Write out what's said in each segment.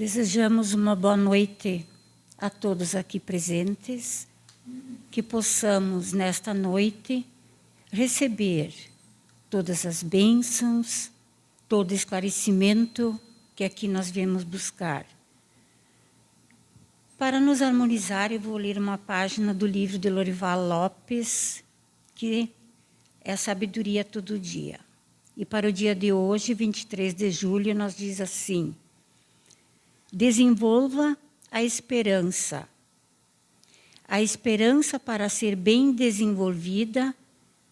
Desejamos uma boa noite a todos aqui presentes, que possamos, nesta noite, receber todas as bênçãos, todo esclarecimento que aqui nós viemos buscar. Para nos harmonizar, eu vou ler uma página do livro de Lorival Lopes, que é Sabedoria Todo Dia. E para o dia de hoje, 23 de julho, nós diz assim: desenvolva a esperança. A esperança, para ser bem desenvolvida,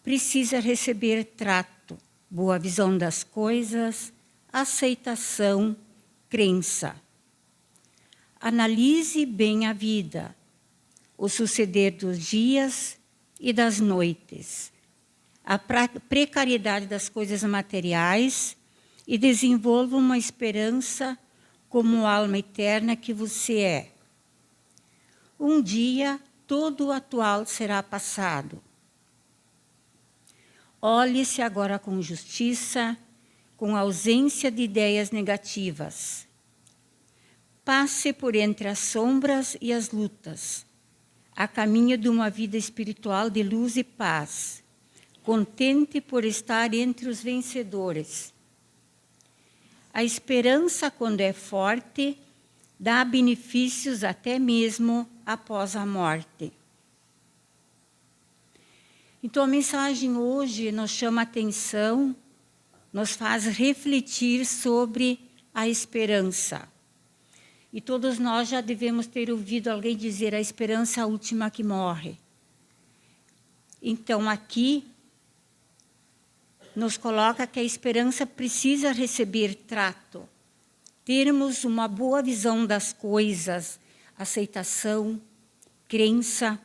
precisa receber trato, boa visão das coisas, aceitação, crença. Analise bem a vida, o suceder dos dias e das noites, a precariedade das coisas materiais e desenvolva uma esperança como alma eterna que você é. Um dia, todo o atual será passado. Olhe-se agora com justiça, com ausência de ideias negativas. Passe por entre as sombras e as lutas, a caminho de uma vida espiritual de luz e paz, contente por estar entre os vencedores. A esperança, quando é forte, dá benefícios até mesmo após a morte. Então, a mensagem hoje nos chama a atenção, nos faz refletir sobre a esperança. E todos nós já devemos ter ouvido alguém dizer: a esperança é a última que morre. Então, aqui nos coloca que a esperança precisa receber trato, termos uma boa visão das coisas, aceitação, crença,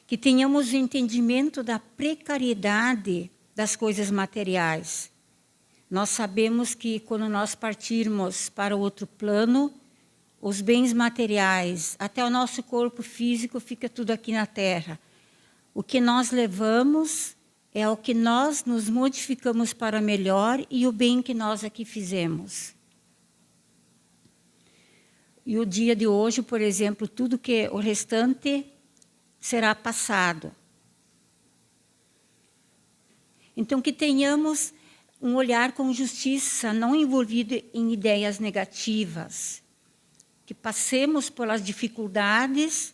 que tenhamos o entendimento da precariedade das coisas materiais. Nós sabemos que quando nós partirmos para outro plano, os bens materiais, até o nosso corpo físico, fica tudo aqui na Terra. O que nós levamos é o que nós nos modificamos para melhor e o bem que nós aqui fizemos. E o dia de hoje, por exemplo, tudo que o restante será passado. Então, que tenhamos um olhar com justiça, não envolvido em ideias negativas. Que passemos pelas dificuldades,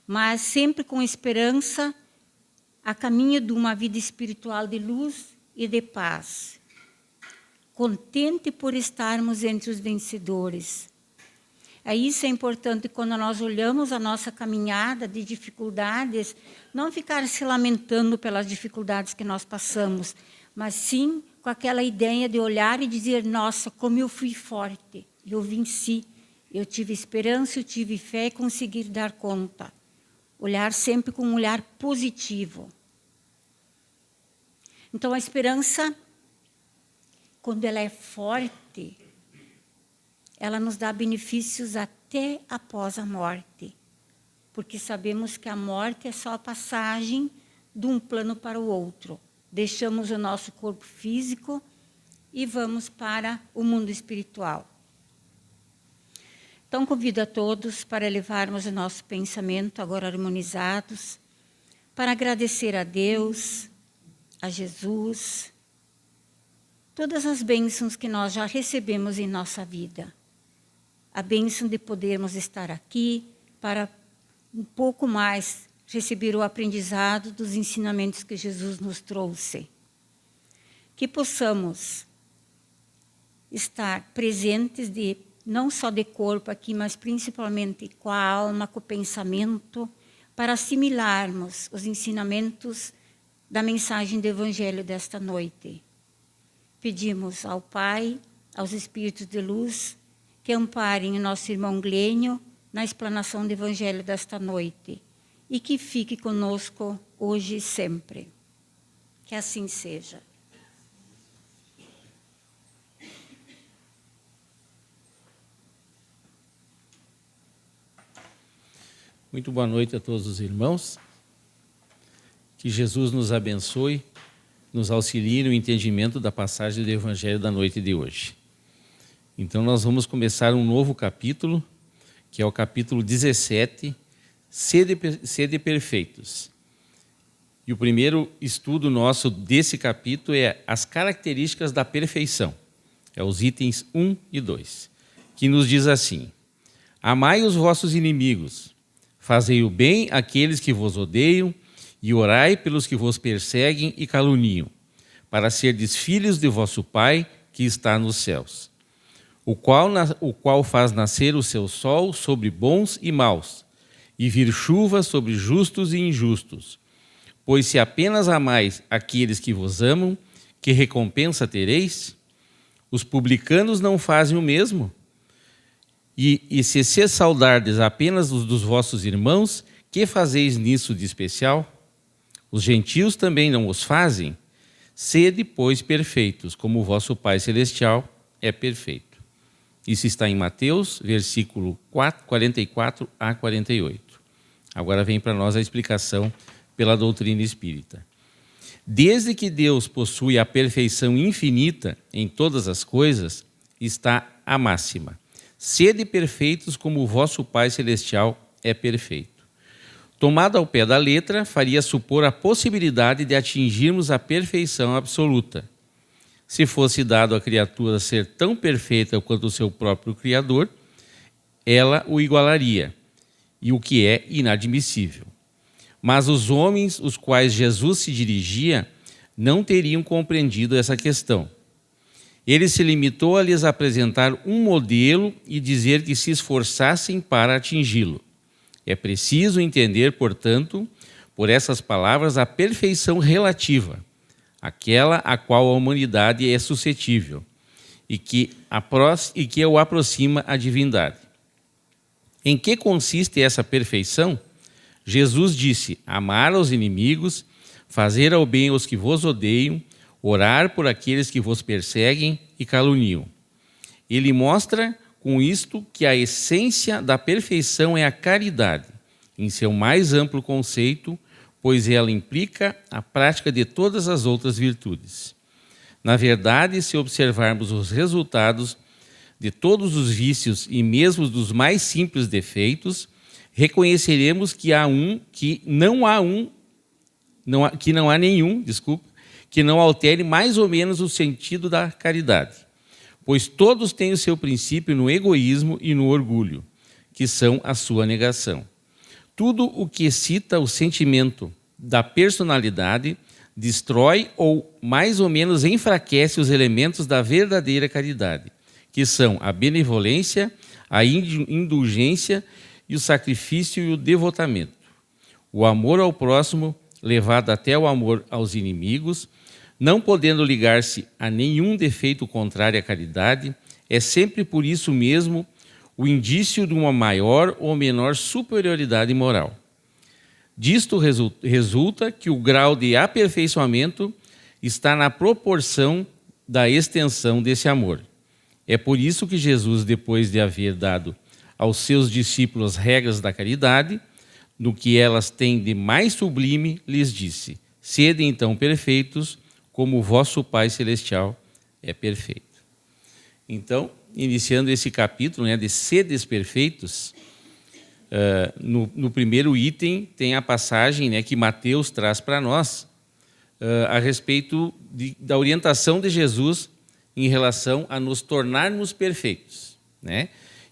mas sempre com esperança, a caminho de uma vida espiritual de luz e de paz. Contente por estarmos entre os vencedores. Isso é importante quando nós olhamos a nossa caminhada de dificuldades, não ficar se lamentando pelas dificuldades que nós passamos, mas sim com aquela ideia de olhar e dizer: nossa, como eu fui forte, eu venci, eu tive esperança, eu tive fé e consegui dar conta. Olhar sempre com um olhar positivo. Então, a esperança, quando ela é forte, ela nos dá benefícios até após a morte. Porque sabemos que a morte é só a passagem de um plano para o outro. Deixamos o nosso corpo físico e vamos para o mundo espiritual. Então, convido a todos para elevarmos o nosso pensamento, agora harmonizados, para agradecer a Deus, a Jesus, todas as bênçãos que nós já recebemos em nossa vida. A bênção de podermos estar aqui para um pouco mais receber o aprendizado dos ensinamentos que Jesus nos trouxe. Que possamos estar presentes não só de corpo aqui, mas principalmente com a alma, com o pensamento, para assimilarmos os ensinamentos da mensagem do Evangelho desta noite. Pedimos ao Pai, aos Espíritos de Luz, que amparem o nosso irmão Glênio na explanação do Evangelho desta noite e que fique conosco hoje e sempre. Que assim seja. Muito boa noite a todos os irmãos. Que Jesus nos abençoe, nos auxilie no entendimento da passagem do Evangelho da noite de hoje. Então nós vamos começar um novo capítulo, que é o capítulo 17, Sede perfeitos. E o primeiro estudo nosso desse capítulo é as características da perfeição. É os itens 1 e 2, que nos diz assim: amai os vossos inimigos, fazei o bem àqueles que vos odeiam, e orai pelos que vos perseguem e caluniam, para serdes filhos de vosso Pai que está nos céus, o qual faz nascer o seu sol sobre bons e maus, e vir chuva sobre justos e injustos. Pois se apenas amais aqueles que vos amam, que recompensa tereis? Os publicanos não fazem o mesmo? E se saudardes apenas os dos vossos irmãos, que fazeis nisso de especial? Os gentios também não os fazem? Sede, pois, perfeitos, como o vosso Pai Celestial é perfeito. Isso está em Mateus, versículo 44 a 48. Agora vem para nós a explicação pela doutrina espírita. Desde que Deus possui a perfeição infinita em todas as coisas, está a máxima: sede perfeitos como o vosso Pai Celestial é perfeito. Tomado ao pé da letra, faria supor a possibilidade de atingirmos a perfeição absoluta. Se fosse dado à criatura ser tão perfeita quanto o seu próprio Criador, ela o igualaria, e o que é inadmissível. Mas os homens, os quais Jesus se dirigia, não teriam compreendido essa questão. Ele se limitou a lhes apresentar um modelo e dizer que se esforçassem para atingi-lo. É preciso entender, portanto, por essas palavras, a perfeição relativa, aquela a qual a humanidade é suscetível e que o aproxima à divindade. Em que consiste essa perfeição? Jesus disse: amar aos inimigos, fazer ao bem aos que vos odeiam, orar por aqueles que vos perseguem e caluniam. Ele mostra com isto que a essência da perfeição é a caridade, em seu mais amplo conceito, pois ela implica a prática de todas as outras virtudes. Na verdade, se observarmos os resultados de todos os vícios e mesmo dos mais simples defeitos, reconheceremos que não há nenhum que não altere mais ou menos o sentido da caridade, pois todos têm o seu princípio no egoísmo e no orgulho, que são a sua negação. Tudo o que excita o sentimento da personalidade destrói ou mais ou menos enfraquece os elementos da verdadeira caridade, que são a benevolência, a indulgência e o sacrifício e o devotamento. O amor ao próximo, levado até o amor aos inimigos, não podendo ligar-se a nenhum defeito contrário à caridade, é sempre por isso mesmo o indício de uma maior ou menor superioridade moral. Disto resulta que o grau de aperfeiçoamento está na proporção da extensão desse amor. É por isso que Jesus, depois de haver dado aos seus discípulos regras da caridade, no que elas têm de mais sublime, lhes disse: sede então perfeitos, como o vosso Pai Celestial é perfeito. Então, iniciando esse capítulo, de sedes perfeitos, no primeiro item tem a passagem que Mateus traz para nós a respeito da orientação de Jesus em relação a nos tornarmos perfeitos,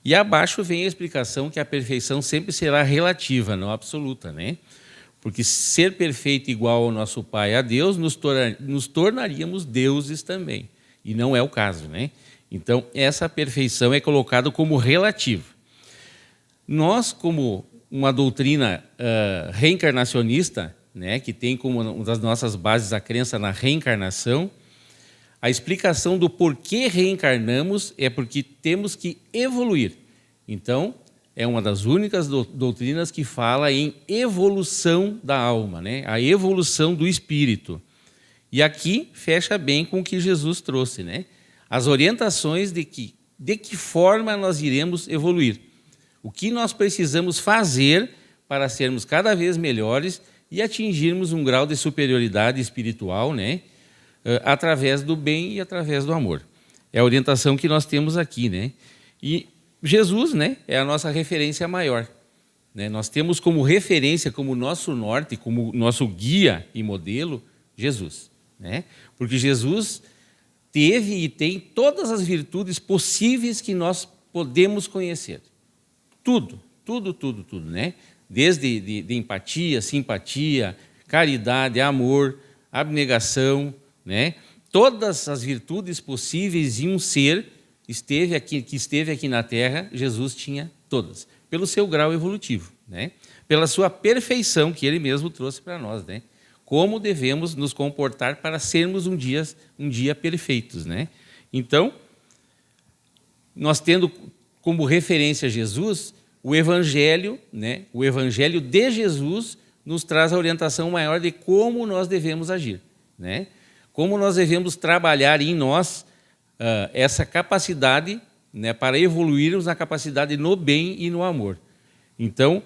E abaixo vem a explicação que a perfeição sempre será relativa, não absoluta, Porque ser perfeito igual ao nosso Pai, a Deus, nos tornaríamos deuses também, e não é o caso, Então, essa perfeição é colocada como relativa. Nós, como uma doutrina reencarnacionista, que tem como uma das nossas bases a crença na reencarnação, a explicação do porquê reencarnamos é porque temos que evoluir. Então, é uma das únicas doutrinas que fala em evolução da alma, a evolução do espírito. E aqui fecha bem com o que Jesus trouxe, as orientações de que forma nós iremos evoluir. O que nós precisamos fazer para sermos cada vez melhores e atingirmos um grau de superioridade espiritual, através do bem e através do amor. É a orientação que nós temos aqui, né? E Jesus, né, é a nossa referência maior, né? Nós temos como referência, como nosso norte, como nosso guia e modelo, Jesus, né? Porque Jesus teve e tem todas as virtudes possíveis que nós podemos conhecer. Tudo, né? Desde de empatia, simpatia, caridade, amor, abnegação, né? Todas as virtudes possíveis em um ser que esteve aqui na Terra, Jesus tinha todas, pelo seu grau evolutivo, né? Pela sua perfeição que ele mesmo trouxe para nós, né? Como devemos nos comportar para sermos um dia perfeitos, né? Então, nós tendo como referência Jesus, o Evangelho, né? O Evangelho de Jesus nos traz a orientação maior de como nós devemos agir, né? Como nós devemos trabalhar em nós essa capacidade, né, para evoluirmos na capacidade no bem e no amor. Então,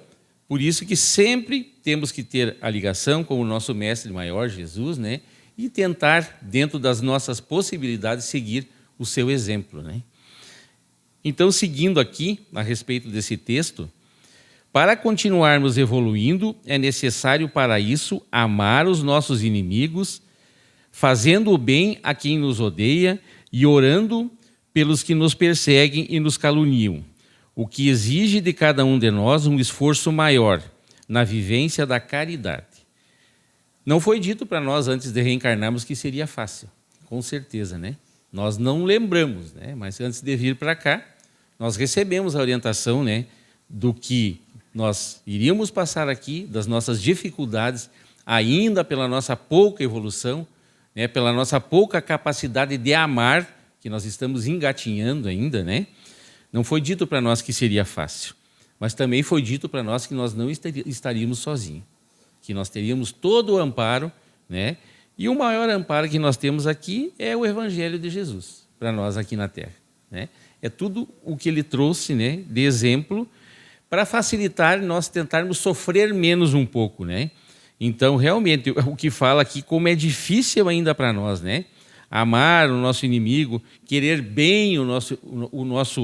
por isso que sempre temos que ter a ligação com o nosso mestre maior, Jesus, né, e tentar, dentro das nossas possibilidades, seguir o seu exemplo, né? Então, seguindo aqui, a respeito desse texto, para continuarmos evoluindo, é necessário, para isso, amar os nossos inimigos, fazendo o bem a quem nos odeia e orando pelos que nos perseguem e nos caluniam, o que exige de cada um de nós um esforço maior na vivência da caridade. Não foi dito para nós, antes de reencarnarmos, que seria fácil, com certeza, né? Nós não lembramos, né? Mas antes de vir para cá, nós recebemos a orientação, né, do que nós iríamos passar aqui, das nossas dificuldades, ainda pela nossa pouca evolução, né, pela nossa pouca capacidade de amar, que nós estamos engatinhando ainda, né? Não foi dito para nós que seria fácil, mas também foi dito para nós que nós não estaríamos sozinhos, que nós teríamos todo o amparo, né? E o maior amparo que nós temos aqui é o Evangelho de Jesus, para nós aqui na Terra, né? É tudo o que ele trouxe, né, de exemplo, para facilitar nós tentarmos sofrer menos um pouco, né? Então, realmente, o que fala aqui, como é difícil ainda para nós, né? Amar o nosso inimigo, querer bem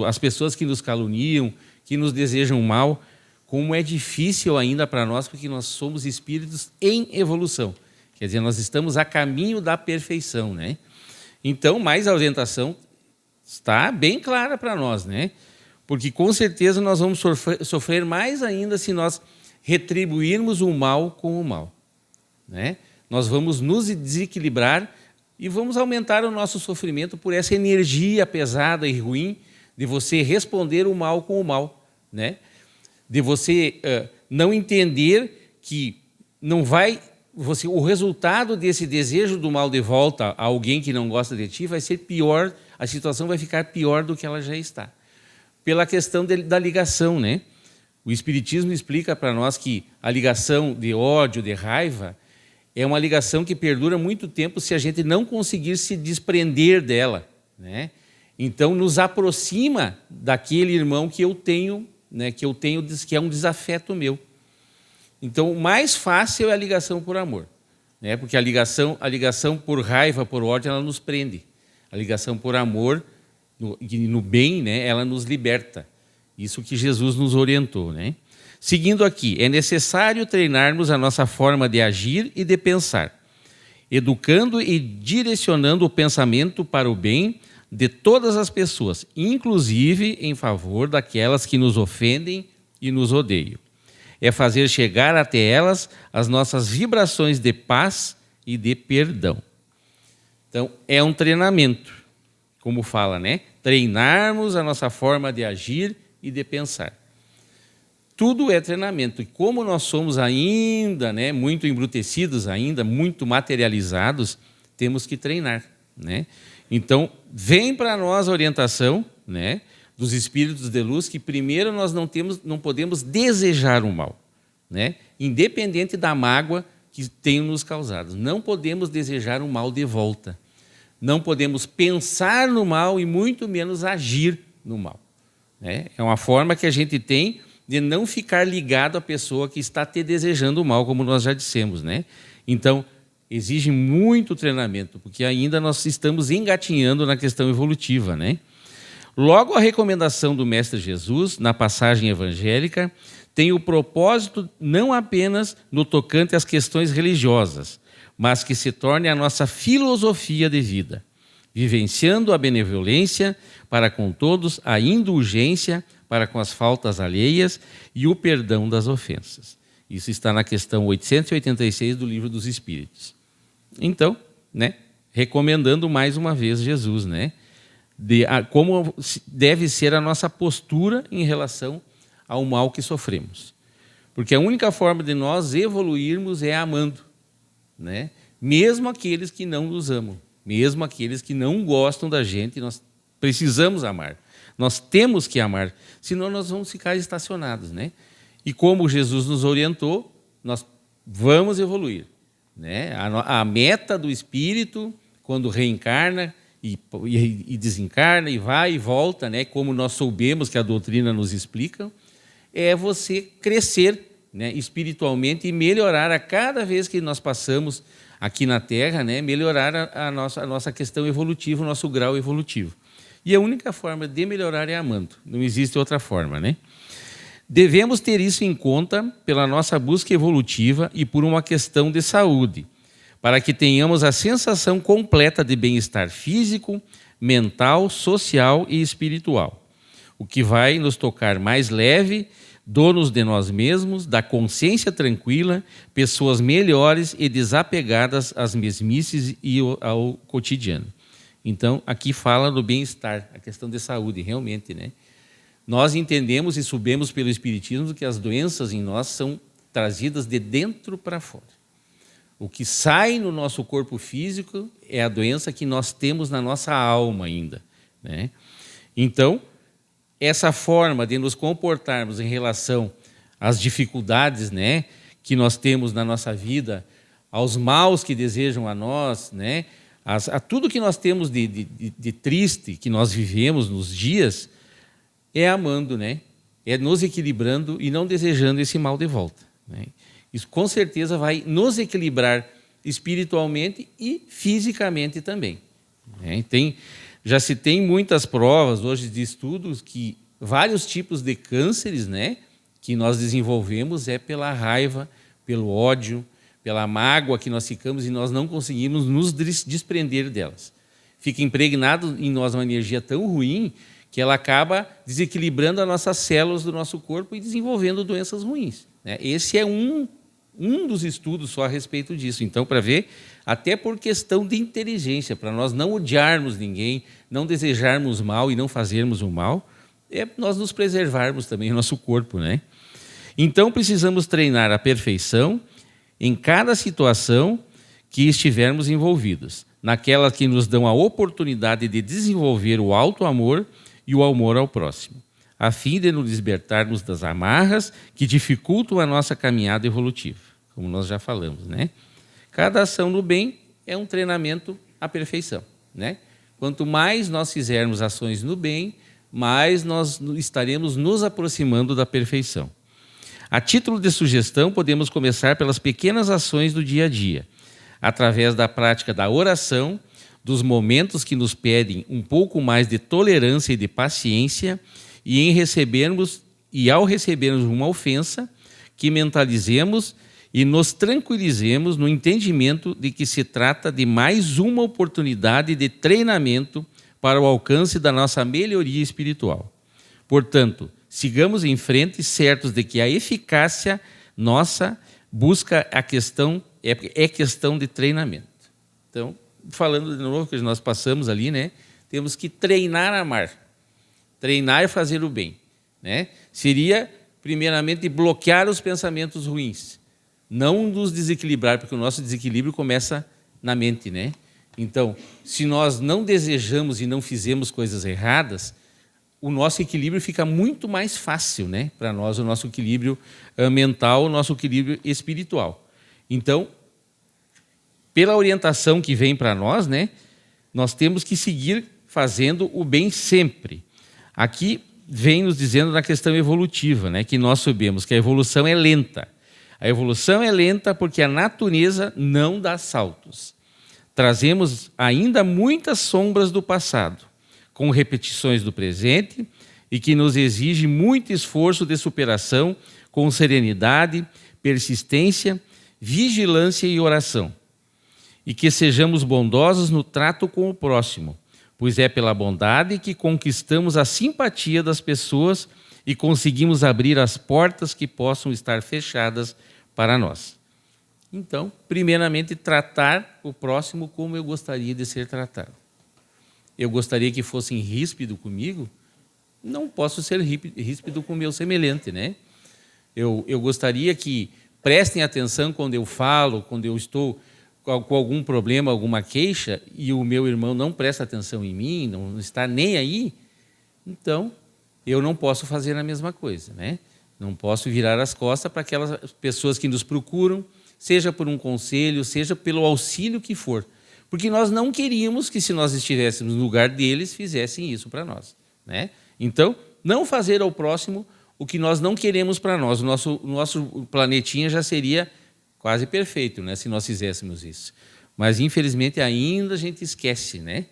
as pessoas que nos caluniam, que nos desejam mal, como é difícil ainda para nós, porque nós somos espíritos em evolução. Quer dizer, nós estamos a caminho da perfeição, né? Então, mais a orientação está bem clara para nós, né? Porque com certeza nós vamos sofrer mais ainda se nós retribuirmos o mal com o mal, né? Nós vamos nos desequilibrar e vamos aumentar o nosso sofrimento por essa energia pesada e ruim de você responder o mal com o mal, né? De você não entender que não vai... o resultado desse desejo do mal de volta a alguém que não gosta de ti vai ser pior, a situação vai ficar pior do que ela já está. Pela questão da ligação, né? O Espiritismo explica para nós que a ligação de ódio, de raiva, é uma ligação que perdura muito tempo se a gente não conseguir se desprender dela, né? Então, nos aproxima daquele irmão que eu tenho, né, que é um desafeto meu. Então, o mais fácil é a ligação por amor, né? Porque a ligação por raiva, por ódio, ela nos prende. A ligação por amor, no bem, né, ela nos liberta. Isso que Jesus nos orientou, né? Seguindo aqui, é necessário treinarmos a nossa forma de agir e de pensar, educando e direcionando o pensamento para o bem de todas as pessoas, inclusive em favor daquelas que nos ofendem e nos odeiam. É fazer chegar até elas as nossas vibrações de paz e de perdão. Então, é um treinamento, como fala, né? Treinarmos a nossa forma de agir e de pensar. Tudo é treinamento. E como nós somos ainda, né, muito embrutecidos, ainda muito materializados, temos que treinar, né? Então, vem para nós a orientação, né, dos espíritos de luz, que primeiro nós não podemos desejar o mal, né? Independente da mágoa que tenham nos causado. Não podemos desejar o mal de volta. Não podemos pensar no mal e muito menos agir no mal, né? É uma forma que a gente tem de não ficar ligado à pessoa que está te desejando o mal, como nós já dissemos, né? Então, exige muito treinamento, porque ainda nós estamos engatinhando na questão evolutiva, né? Logo, a recomendação do Mestre Jesus, na passagem evangélica, tem o propósito não apenas no tocante às questões religiosas, mas que se torne a nossa filosofia de vida, vivenciando a benevolência para com todos, a indulgência para com as faltas alheias e o perdão das ofensas. Isso está na questão 886 do Livro dos Espíritos. Então, né, recomendando mais uma vez Jesus, né, como deve ser a nossa postura em relação ao mal que sofremos. Porque a única forma de nós evoluirmos é amando, né? Mesmo aqueles que não nos amam, mesmo aqueles que não gostam da gente, nós precisamos amar. Nós temos que amar, senão nós vamos ficar estacionados, né? E como Jesus nos orientou, nós vamos evoluir, né? A meta do espírito, quando reencarna e desencarna, e vai e volta, né? Como nós soubemos que a doutrina nos explica, é você crescer, né, espiritualmente e melhorar a cada vez que nós passamos aqui na Terra, né, melhorar a nossa questão evolutiva, o nosso grau evolutivo. E a única forma de melhorar é amando, não existe outra forma, né? Devemos ter isso em conta pela nossa busca evolutiva e por uma questão de saúde, para que tenhamos a sensação completa de bem-estar físico, mental, social e espiritual, o que vai nos tocar mais leve, donos de nós mesmos, da consciência tranquila, pessoas melhores e desapegadas às mesmices e ao cotidiano. Então, aqui fala do bem-estar, a questão de saúde, realmente, né? Nós entendemos e sabemos pelo Espiritismo que as doenças em nós são trazidas de dentro para fora. O que sai no nosso corpo físico é a doença que nós temos na nossa alma ainda, né? Então, essa forma de nos comportarmos em relação às dificuldades, né, que nós temos na nossa vida, aos maus que desejam a nós, né, a tudo que nós temos de triste que nós vivemos nos dias, é amando, né? É nos equilibrando e não desejando esse mal de volta, né? Isso com certeza vai nos equilibrar espiritualmente e fisicamente também, né? Já se tem muitas provas hoje de estudos que vários tipos de cânceres, né, que nós desenvolvemos é pela raiva, pelo ódio, pela mágoa que nós ficamos e nós não conseguimos nos desprender delas. Fica impregnado em nós uma energia tão ruim que ela acaba desequilibrando as nossas células do nosso corpo e desenvolvendo doenças ruins, né? Esse é um dos estudos só a respeito disso. Então, para ver, até por questão de inteligência, para nós não odiarmos ninguém, não desejarmos mal e não fazermos o mal, é nós nos preservarmos também o nosso corpo, né? Então, precisamos treinar a perfeição em cada situação que estivermos envolvidos, naquelas que nos dão a oportunidade de desenvolver o alto amor e o amor ao próximo, a fim de nos libertarmos das amarras que dificultam a nossa caminhada evolutiva, como nós já falamos, né? Cada ação no bem é um treinamento à perfeição, né? Quanto mais nós fizermos ações no bem, mais nós estaremos nos aproximando da perfeição. A título de sugestão, podemos começar pelas pequenas ações do dia a dia, através da prática da oração, dos momentos que nos pedem um pouco mais de tolerância e de paciência, e ao recebermos uma ofensa, que mentalizemos e nos tranquilizemos no entendimento de que se trata de mais uma oportunidade de treinamento para o alcance da nossa melhoria espiritual. Portanto, sigamos em frente certos de que a eficácia nossa busca a questão, é questão de treinamento. Então, falando de novo que nós passamos ali, né? Temos que treinar a amar, treinar a fazer o bem, né? Seria, primeiramente, bloquear os pensamentos ruins, não nos desequilibrar, porque o nosso desequilíbrio começa na mente, né? Então, se nós não desejamos e não fizemos coisas erradas, o nosso equilíbrio fica muito mais fácil, né? Para nós, o nosso equilíbrio mental, o nosso equilíbrio espiritual. Então, pela orientação que vem para nós, né, nós temos que seguir fazendo o bem sempre. Aqui vem nos dizendo na questão evolutiva, né, que nós sabemos que a evolução é lenta. A evolução é lenta porque a natureza não dá saltos. Trazemos ainda muitas sombras do passado, com repetições do presente e que nos exige muito esforço de superação com serenidade, persistência, vigilância e oração. E que sejamos bondosos no trato com o próximo, pois é pela bondade que conquistamos a simpatia das pessoas e conseguimos abrir as portas que possam estar fechadas para nós. Então, primeiramente, tratar o próximo como eu gostaria de ser tratado. Eu gostaria que fossem ríspido comigo, não posso ser ríspido com o meu semelhante, né? Eu gostaria que prestem atenção quando eu falo, quando eu estou com algum problema, alguma queixa, e o meu irmão não presta atenção em mim, não está nem aí, então eu não posso fazer a mesma coisa, né? Não posso virar as costas para aquelas pessoas que nos procuram, seja por um conselho, seja pelo auxílio que for. Porque nós não queríamos que, se nós estivéssemos no lugar deles, fizessem isso para nós, né? Então, não fazer ao próximo o que nós não queremos para nós. O nosso planetinha já seria quase perfeito, né, se nós fizéssemos isso. Mas, infelizmente, ainda a gente esquece, né?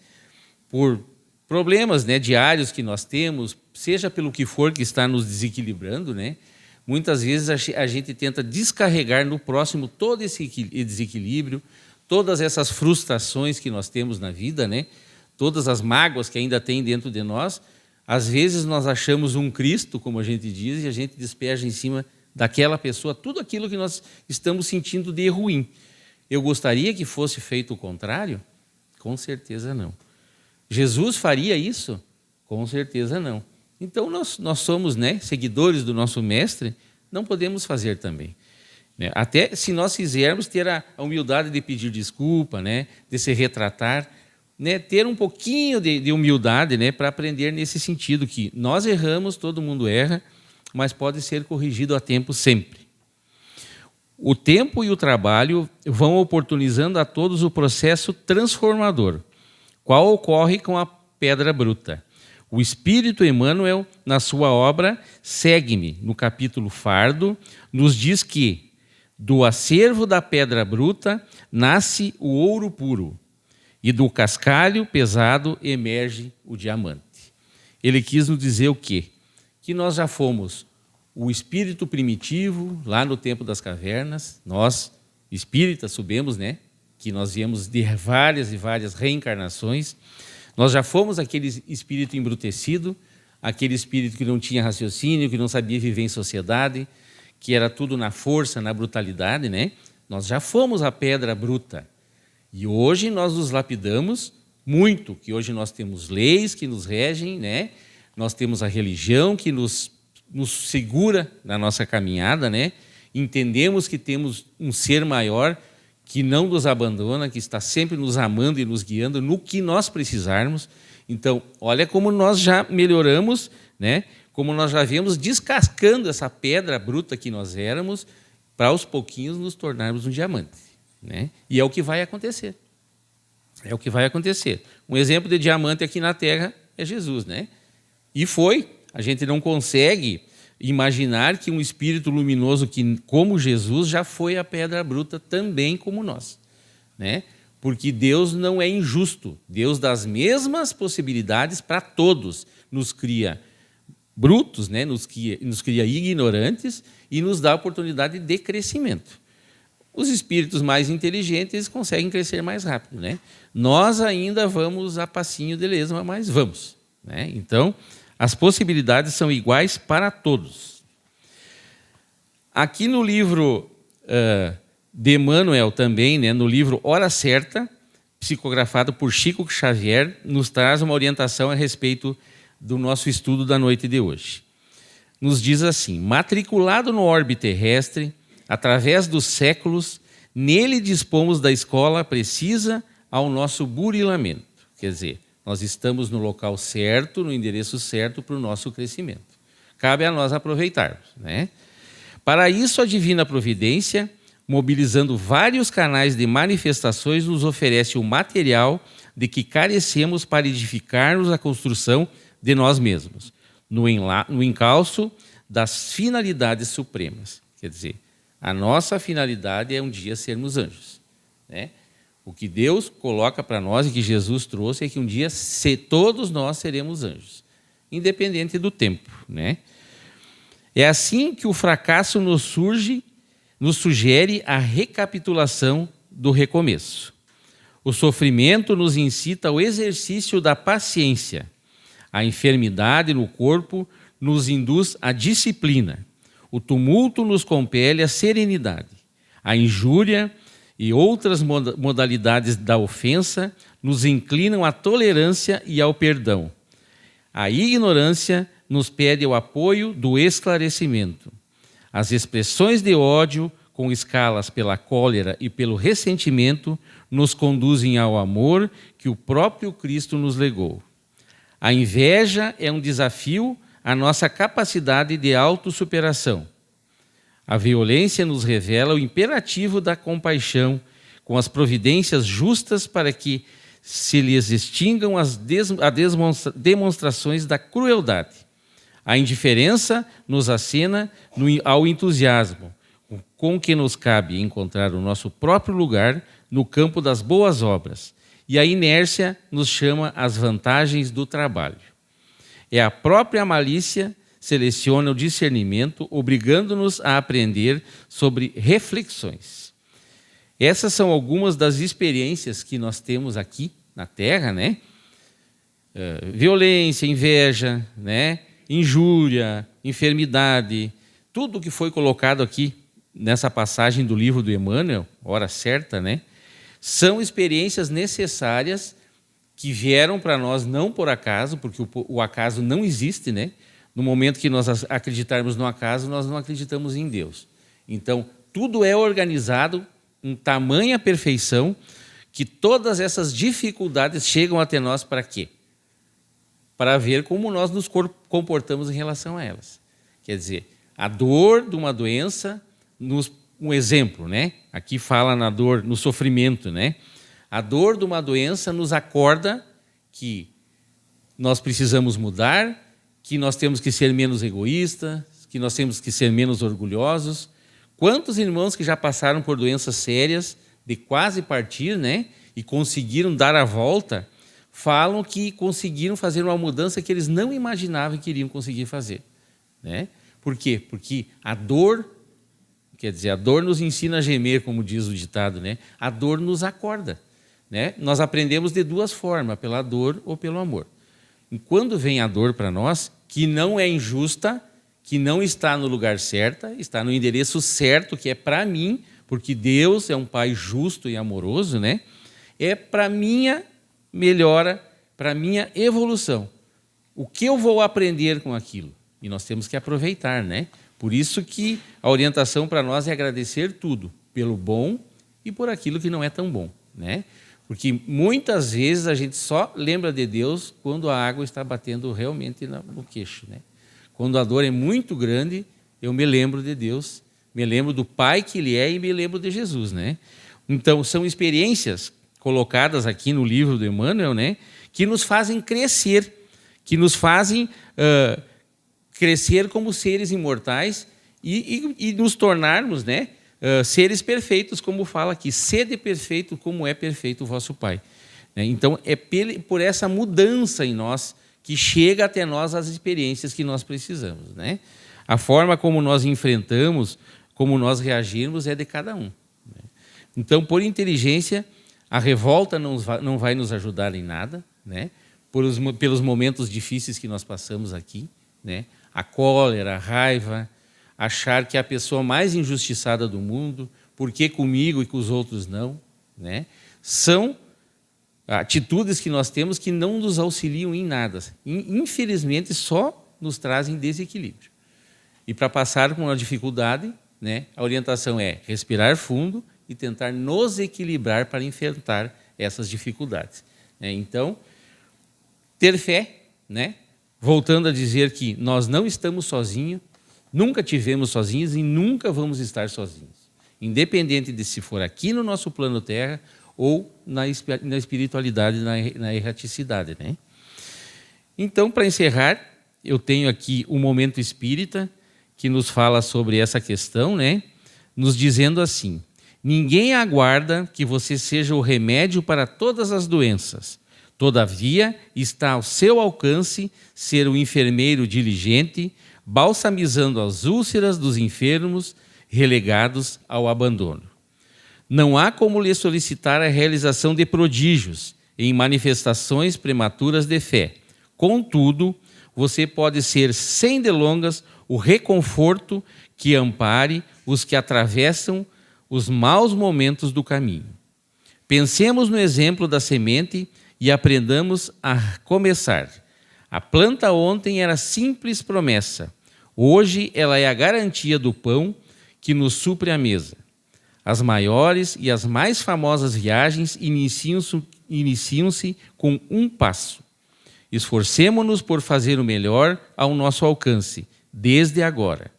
Por problemas, né, diários que nós temos, seja pelo que for que está nos desequilibrando, né? Muitas vezes a gente tenta descarregar no próximo todo esse desequilíbrio, todas essas frustrações que nós temos na vida, né? Todas as mágoas que ainda tem dentro de nós. Às vezes nós achamos um Cristo, como a gente diz, e a gente despeja em cima daquela pessoa tudo aquilo que nós estamos sentindo de ruim. Eu gostaria que fosse feito o contrário? Com certeza não. Jesus faria isso? Com certeza não. Então nós somos, né, seguidores do nosso mestre, não podemos fazer também. Até se nós quisermos ter a humildade de pedir desculpa, né, de se retratar, né, ter um pouquinho de humildade, né, para aprender nesse sentido que nós erramos, todo mundo erra, mas pode ser corrigido a tempo sempre. O tempo e o trabalho vão oportunizando a todos o processo transformador, qual ocorre com a pedra bruta. O Espírito Emmanuel, na sua obra Segue-me, no capítulo Fardo, nos diz que do acervo da pedra bruta nasce o ouro puro, e do cascalho pesado emerge o diamante. Ele quis nos dizer o quê? Que nós já fomos o espírito primitivo, lá no tempo das cavernas, nós, espíritas, sabemos, né, que nós viemos de várias e várias reencarnações. Nós já fomos aquele espírito embrutecido, aquele espírito que não tinha raciocínio, que não sabia viver em sociedade, que era tudo na força, na brutalidade, né? Nós já fomos a pedra bruta. E hoje nós nos lapidamos muito, que hoje nós temos leis que nos regem, né? Nós temos a religião que nos segura na nossa caminhada, né? Entendemos que temos um ser maior que não nos abandona, que está sempre nos amando e nos guiando no que nós precisarmos. Então, olha como nós já melhoramos, né? Como nós já viemos descascando essa pedra bruta que nós éramos para aos pouquinhos nos tornarmos um diamante, né? E é o que vai acontecer. É o que vai acontecer. Um exemplo de diamante aqui na Terra é Jesus, né? E foi. A gente não consegue imaginar que um espírito luminoso que, como Jesus, já foi a pedra bruta também como nós, né? Porque Deus não é injusto. Deus dá as mesmas possibilidades para todos. Nos cria brutos, né? Nos cria ignorantes e nos dá a oportunidade de crescimento. Os espíritos mais inteligentes eles conseguem crescer mais rápido, né? Nós ainda vamos a passinho de lesma, mas vamos, né? Então, as possibilidades são iguais para todos. Aqui no livro de Emmanuel também, né, no livro Hora Certa, psicografado por Chico Xavier, nos traz uma orientação a respeito do nosso estudo da noite de hoje. Nos diz assim: matriculado no orbe terrestre, através dos séculos, nele dispomos da escola precisa ao nosso burilamento. Quer dizer, nós estamos no local certo, no endereço certo para o nosso crescimento. Cabe a nós aproveitarmos, né? Para isso, a Divina Providência, mobilizando vários canais de manifestações, nos oferece o material de que carecemos para edificarmos a construção de nós mesmos, no encalço das finalidades supremas. Quer dizer, A nossa finalidade é um dia sermos anjos, né? O que Deus coloca para nós e que Jesus trouxe é que um dia todos nós seremos anjos, independente do tempo, né? É assim que o fracasso nos sugere a recapitulação do recomeço. O sofrimento nos incita ao exercício da paciência. A enfermidade no corpo nos induz à disciplina. O tumulto nos compele à serenidade. A injúria e outras modalidades da ofensa nos inclinam à tolerância e ao perdão. A ignorância nos pede o apoio do esclarecimento. As expressões de ódio, com escalas pela cólera e pelo ressentimento, nos conduzem ao amor que o próprio Cristo nos legou. A inveja é um desafio à nossa capacidade de autossuperação. A violência nos revela o imperativo da compaixão, com as providências justas para que se lhes extingam as demonstrações da crueldade. A indiferença nos acena ao entusiasmo, com que nos cabe encontrar o nosso próprio lugar no campo das boas obras, e a inércia nos chama às vantagens do trabalho. É a própria malícia seleciona o discernimento, obrigando-nos a aprender sobre reflexões. Essas são algumas das experiências que nós temos aqui na Terra, né? Violência, inveja, né? Injúria, enfermidade, tudo que foi colocado aqui nessa passagem do livro do Emmanuel, Hora Certa, né? São experiências necessárias que vieram para nós não por acaso, porque o acaso não existe, né? No momento que nós acreditarmos no acaso, nós não acreditamos em Deus. Então, tudo é organizado em tamanha perfeição que todas essas dificuldades chegam até nós para quê? Para ver como nós nos comportamos em relação a elas. Quer dizer, a dor de uma doença, um exemplo, né? Aqui fala na dor, no sofrimento, né? A dor de uma doença nos acorda que nós precisamos mudar, que nós temos que ser menos egoístas, que nós temos que ser menos orgulhosos. Quantos irmãos que já passaram por doenças sérias, de quase partir, né? E conseguiram dar a volta, falam que conseguiram fazer uma mudança que eles não imaginavam que iriam conseguir fazer, né? Por quê? Porque a dor, quer dizer, a dor nos ensina a gemer, como diz o ditado, né? A dor nos acorda, né? Nós aprendemos de duas formas, pela dor ou pelo amor. E quando vem a dor para nós, que não é injusta, que não está no lugar certo, está no endereço certo, que é para mim, porque Deus é um Pai justo e amoroso, né? É para minha melhora, para minha evolução. O que eu vou aprender com aquilo? E nós temos que aproveitar, né? Por isso que a orientação para nós é agradecer tudo, pelo bom e por aquilo que não é tão bom, né? Porque muitas vezes a gente só lembra de Deus quando a água está batendo realmente no queixo, né? Quando a dor é muito grande, eu me lembro de Deus, me lembro do Pai que Ele é e me lembro de Jesus, né? Então, são experiências colocadas aqui no livro do Emmanuel, né? Que nos fazem crescer, que nos fazem crescer como seres imortais e nos tornarmos, né? Seres perfeitos, como fala aqui, sede perfeito como é perfeito o vosso Pai. Então, é por essa mudança em nós que chega até nós as experiências que nós precisamos, né? A forma como nós enfrentamos, como nós reagirmos é de cada um, né? Então, por inteligência, a revolta não vai nos ajudar em nada, né? Pelos momentos difíceis que nós passamos aqui, né? A cólera, a raiva, achar que é a pessoa mais injustiçada do mundo, por que comigo e com os outros não, né? São atitudes que nós temos que não nos auxiliam em nada. Infelizmente, só nos trazem desequilíbrio. E para passar por uma dificuldade, né, a orientação é respirar fundo e tentar nos equilibrar para enfrentar essas dificuldades, né? Então, ter fé, né? Voltando a dizer que nós não estamos sozinhos, nunca tivemos sozinhos e nunca vamos estar sozinhos, independente de se for aqui no nosso plano Terra ou na espiritualidade, na erraticidade, né? Então, para encerrar, eu tenho aqui o Momento Espírita, que nos fala sobre essa questão, né? nos dizendo assim: ninguém aguarda que você seja o remédio para todas as doenças. Todavia, está ao seu alcance ser o enfermeiro diligente, balsamizando as úlceras dos enfermos relegados ao abandono. Não há como lhe solicitar a realização de prodígios em manifestações prematuras de fé. Contudo, você pode ser, sem delongas, o reconforto que ampare os que atravessam os maus momentos do caminho. Pensemos no exemplo da semente e aprendamos a começar. A planta ontem era simples promessa. Hoje ela é a garantia do pão que nos supre a mesa. As maiores e as mais famosas viagens iniciam-se com um passo. Esforcemo-nos por fazer o melhor ao nosso alcance, desde agora.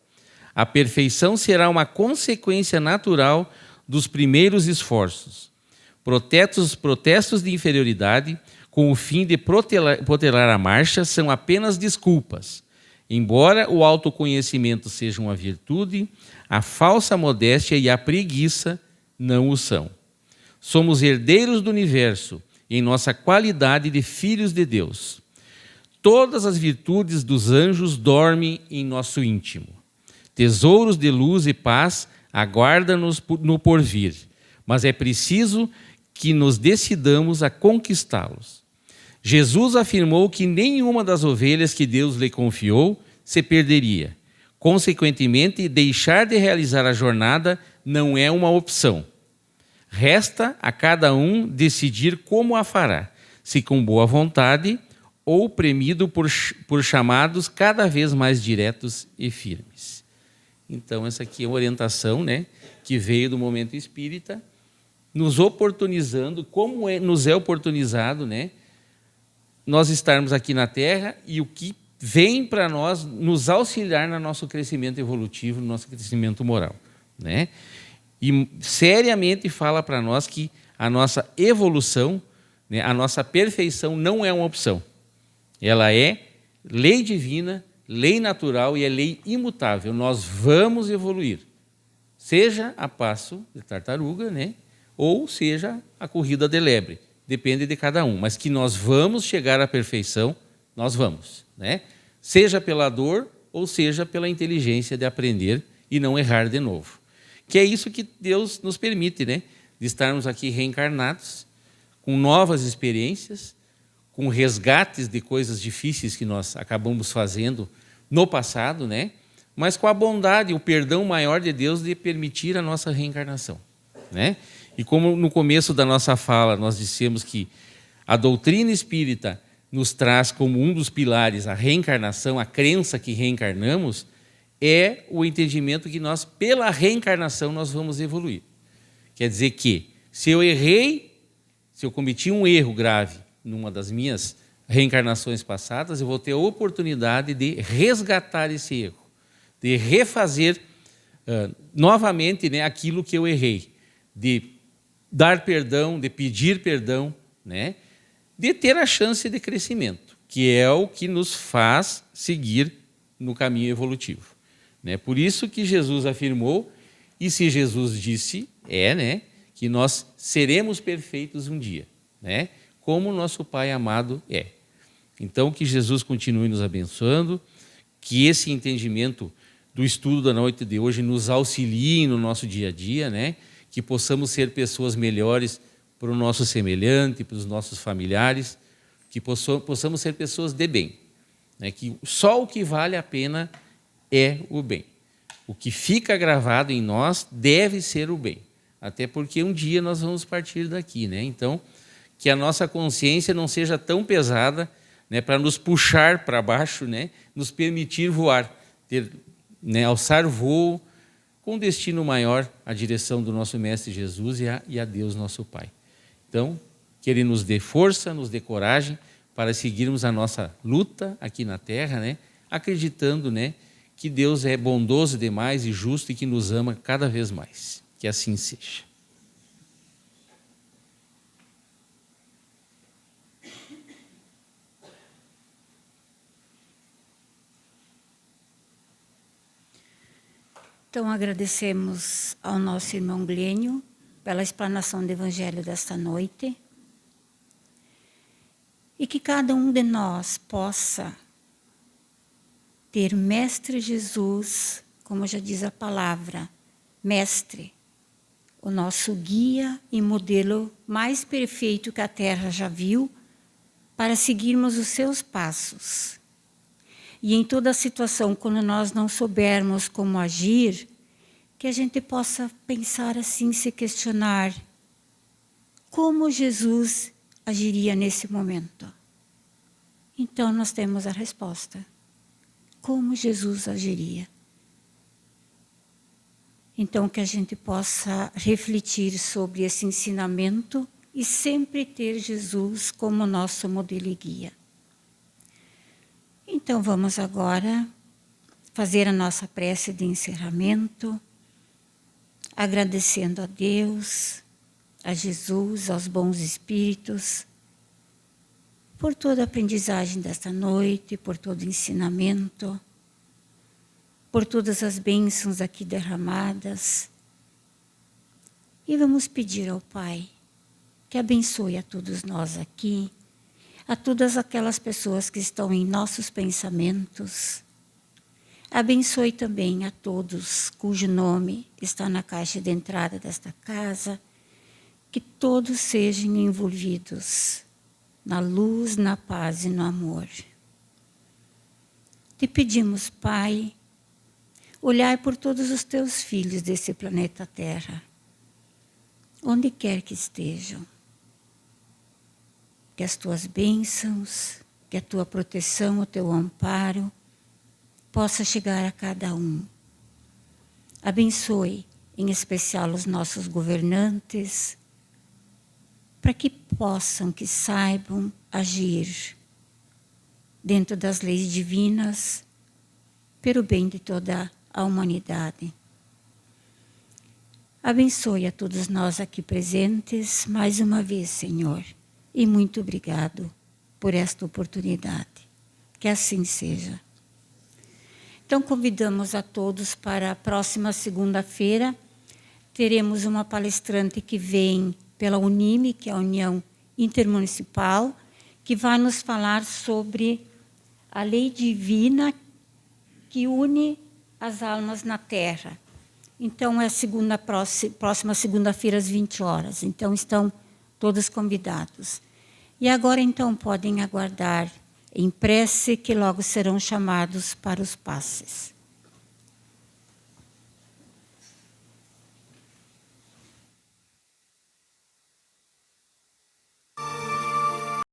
A perfeição será uma consequência natural dos primeiros esforços. Protestos de inferioridade, com o fim de protelar a marcha, são apenas desculpas. Embora o autoconhecimento seja uma virtude, a falsa modéstia e a preguiça não o são. Somos herdeiros do universo em nossa qualidade de filhos de Deus. Todas as virtudes dos anjos dormem em nosso íntimo. Tesouros de luz e paz aguardam-nos no porvir, mas é preciso que nos decidamos a conquistá-los. Jesus afirmou que nenhuma das ovelhas que Deus lhe confiou se perderia. Consequentemente, deixar de realizar a jornada não é uma opção. Resta a cada um decidir como a fará, se com boa vontade ou premido por chamados cada vez mais diretos e firmes. Então, essa aqui é uma orientação, né, que veio do momento espírita, nos oportunizando, como nos é oportunizado, né, nós estarmos aqui na Terra e o que vem para nós nos auxiliar no nosso crescimento evolutivo, no nosso crescimento moral, né? E seriamente fala para nós que a nossa evolução, né, a nossa perfeição não é uma opção. Ela é lei divina, lei natural e é lei imutável. Nós vamos evoluir, seja a passo de tartaruga, né, ou seja a corrida de lebre. Depende de cada um, mas que nós vamos chegar à perfeição, nós vamos, né? Seja pela dor ou seja pela inteligência de aprender e não errar de novo. Que é isso que Deus nos permite, né? De estarmos aqui reencarnados, com novas experiências, com resgates de coisas difíceis que nós acabamos fazendo no passado, né? Mas com a bondade, o perdão maior de Deus de permitir a nossa reencarnação, né? E como no começo da nossa fala nós dissemos que a doutrina espírita nos traz como um dos pilares a reencarnação, a crença que reencarnamos, é o entendimento que nós, pela reencarnação, nós vamos evoluir. Quer dizer que, se eu errei, se eu cometi um erro grave numa das minhas reencarnações passadas, eu vou ter a oportunidade de resgatar esse erro, de refazer novamente, né, aquilo que eu errei, de dar perdão, de pedir perdão, né, de ter a chance de crescimento, que é o que nos faz seguir no caminho evolutivo. Né? Por isso que Jesus afirmou, e se Jesus disse, né, que nós seremos perfeitos um dia, né, como o nosso Pai amado é. Então, que Jesus continue nos abençoando, que esse entendimento do estudo da noite de hoje nos auxilie no nosso dia a dia, né, que possamos ser pessoas melhores para o nosso semelhante, para os nossos familiares, que possamos ser pessoas de bem, né, que só o que vale a pena é o bem. O que fica gravado em nós deve ser o bem, até porque um dia nós vamos partir daqui, né? Então, que a nossa consciência não seja tão pesada, né, para nos puxar para baixo, né, nos permitir voar, né, alçar voo com destino maior à direção do nosso Mestre Jesus e a Deus nosso Pai. Então, que Ele nos dê força, nos dê coragem para seguirmos a nossa luta aqui na Terra, né, acreditando, né, que Deus é bondoso demais e justo e que nos ama cada vez mais. Que assim seja. Então, agradecemos ao nosso irmão Glênio pela explanação do Evangelho desta noite. E que cada um de nós possa ter Mestre Jesus, como já diz a palavra, Mestre, o nosso guia e modelo mais perfeito que a Terra já viu, para seguirmos os seus passos. E em toda situação, quando nós não soubermos como agir, que a gente possa pensar assim, se questionar, como Jesus agiria nesse momento? Então nós temos a resposta. Como Jesus agiria? Então que a gente possa refletir sobre esse ensinamento e sempre ter Jesus como nosso modelo e guia. Então vamos agora fazer a nossa prece de encerramento, agradecendo a Deus, a Jesus, aos bons espíritos, por toda a aprendizagem desta noite, por todo o ensinamento, por todas as bênçãos aqui derramadas. E vamos pedir ao Pai que abençoe a todos nós aqui, a todas aquelas pessoas que estão em nossos pensamentos. Abençoe também a todos cujo nome está na caixa de entrada desta casa, que todos sejam envolvidos na luz, na paz e no amor. Te pedimos, Pai, olhai por todos os teus filhos desse planeta Terra, onde quer que estejam. Que as tuas bênçãos, que a tua proteção, o teu amparo, possa chegar a cada um. Abençoe, em especial, os nossos governantes, para que possam, que saibam agir dentro das leis divinas, pelo bem de toda a humanidade. Abençoe a todos nós aqui presentes, mais uma vez, Senhor, e muito obrigado por esta oportunidade. Que assim seja. Então, convidamos a todos para a próxima segunda-feira. Teremos uma palestrante que vem pela UNIME, que é a União Intermunicipal, que vai nos falar sobre a lei divina que une as almas na Terra. Então, é a próxima segunda-feira, às 20 horas. Então, estão todos convidados. E agora, então, podem aguardar em prece, que logo serão chamados para os passes.